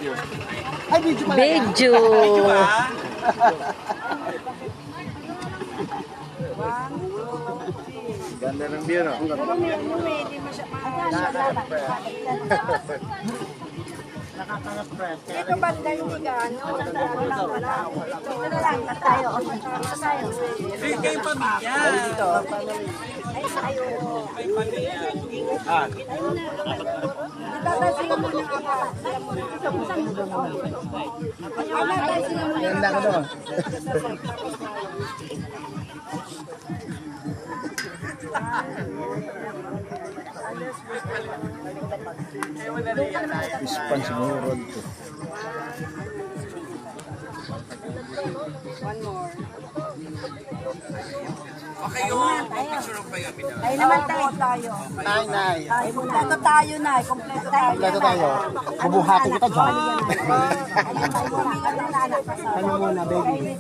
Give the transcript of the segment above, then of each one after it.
Ay, video pala. Video. Ganda ng view, no? Dito banda yung ano, dito na lang tayo. Ay, kayo pamilya. Ay, tayo. Ganda ka doon. Ispan siguro dito. One more. Okay, yun. Picture kayo. Ay naman tayo. Nay. Kompleto tayo na. Kompleto tayo. Kompleto tayo. Bubuhatin kita dyan. Ano muna, baby?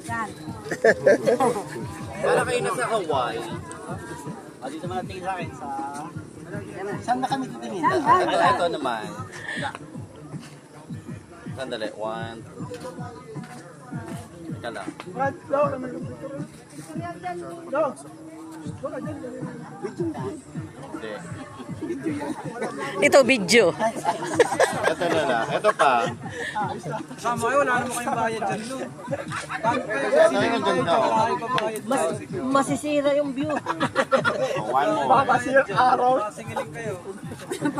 Yan. Para kayo nasa Hawaii. Dito mo natin sa akin sa... Saan na kami titingin? Ito naman. Sandali. 1, 2. Ika lang. Hindi. Ito, video. Ito na lang. Ito pa. Sama kayo, wala naman kayong bayad dyan, no? Saan yung ganda? Masisira yung view. One more. Singiling kayo. Ito.